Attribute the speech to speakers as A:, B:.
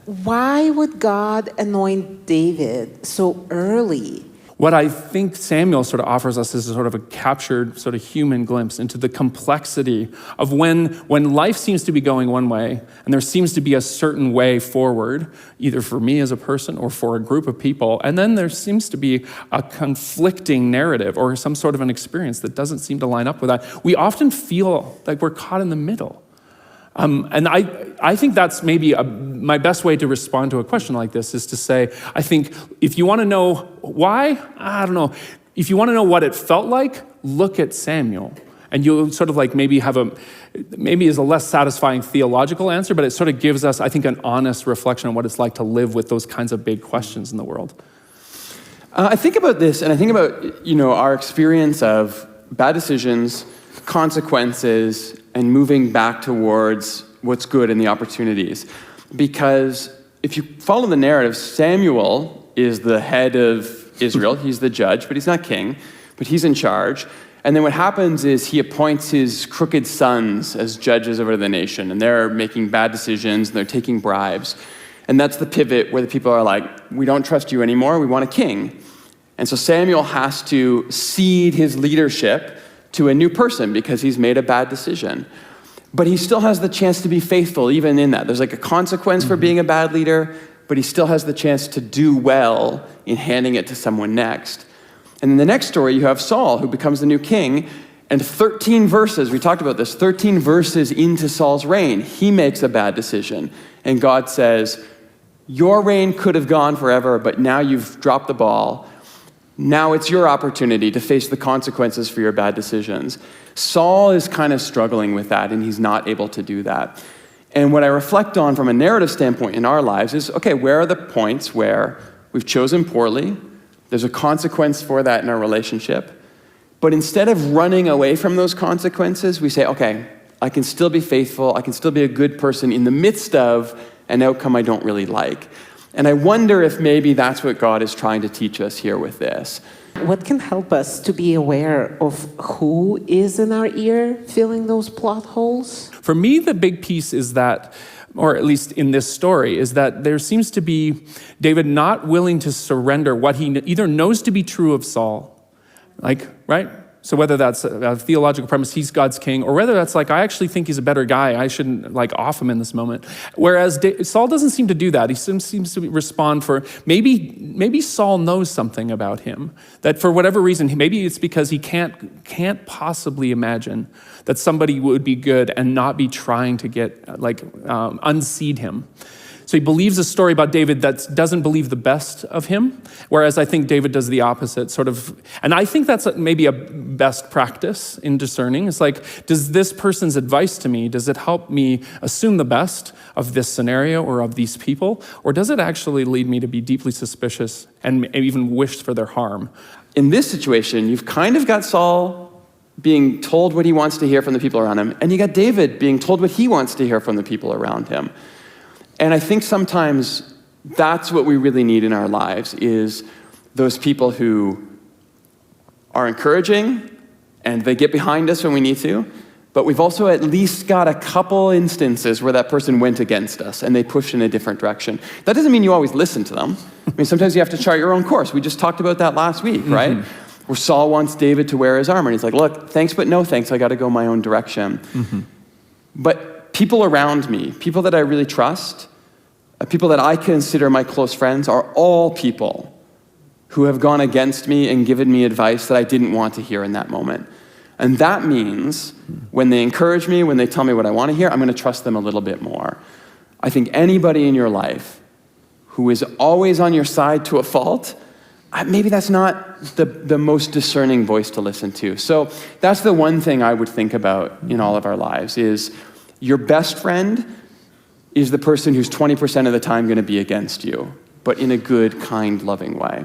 A: why would God anoint David so early?
B: What I think Samuel sort of offers us is a sort of a captured sort of human glimpse into the complexity of when life seems to be going one way and there seems to be a certain way forward, either for me as a person or for a group of people, and then there seems to be a conflicting narrative or some sort of an experience that doesn't seem to line up with that. We often feel like we're caught in the middle. And I think that's maybe my best way to respond to a question like this is to say, I think if you want to know why, I don't know. If you want to know what it felt like, look at Samuel. And you'll sort of like maybe is a less satisfying theological answer, but it sort of gives us, I think, an honest reflection on what it's like to live with those kinds of big questions in the world.
C: I think about this, and I think about, our experience of bad decisions, consequences, and moving back towards what's good and the opportunities. Because if you follow the narrative, Samuel is the head of Israel. He's the judge, but he's not king, but he's in charge. And then what happens is he appoints his crooked sons as judges over the nation, and they're making bad decisions, and they're taking bribes. And that's the pivot where the people are like, we don't trust you anymore, we want a king. And so Samuel has to cede his leadership to a new person because he's made a bad decision. But he still has the chance to be faithful even in that. There's like a consequence for being a bad leader, but he still has the chance to do well in handing it to someone next. And in the next story, you have Saul, who becomes the new king, and 13 verses, we talked about this, 13 verses into Saul's reign, he makes a bad decision. And God says, your reign could have gone forever, but now you've dropped the ball. Now it's your opportunity to face the consequences for your bad decisions. Saul is kind of struggling with that, and he's not able to do that. And what I reflect on from a narrative standpoint in our lives is, okay, where are the points where we've chosen poorly? There's a consequence for that in our relationship. But instead of running away from those consequences, we say, okay, I can still be faithful, I can still be a good person in the midst of an outcome I don't really like. And I wonder if maybe that's what God is trying to teach us here with this.
A: What can help us to be aware of who is in our ear filling those plot holes?
B: For me, the big piece is that, or at least in this story, is that there seems to be David not willing to surrender what he either knows to be true of Saul, right? So whether that's a theological premise, he's God's king, or whether that's like, I actually think he's a better guy, I shouldn't off him in this moment. Whereas Saul doesn't seem to do that. He seems to respond for, maybe Saul knows something about him, that for whatever reason, maybe it's because he can't possibly imagine that somebody would be good and not be trying to get, unseat him. So he believes a story about David that doesn't believe the best of him, whereas I think David does the opposite, sort of. And I think that's maybe a best practice in discerning. It's like, does this person's advice to me, does it help me assume the best of this scenario or of these people? Or does it actually lead me to be deeply suspicious and even wish for their harm?
C: In this situation, you've kind of got Saul being told what he wants to hear from the people around him, and you got David being told what he wants to hear from the people around him. And I think sometimes that's what we really need in our lives, is those people who are encouraging and they get behind us when we need to, but we've also at least got a couple instances where that person went against us and they pushed in a different direction. That doesn't mean you always listen to them. I mean, sometimes you have to chart your own course. We just talked about that last week, right? Where Saul wants David to wear his armor. And he's like, look, thanks but no thanks, I got to go my own direction. But people around me, people that I really trust, people that I consider my close friends, are all people who have gone against me and given me advice that I didn't want to hear in that moment. And that means when they encourage me, when they tell me what I want to hear, I'm going to trust them a little bit more. I think anybody in your life who is always on your side to a fault, maybe that's not the most discerning voice to listen to. So that's the one thing I would think about in all of our lives, is your best friend is the person who's 20% of the time going to be against you, but in a good, kind, loving way.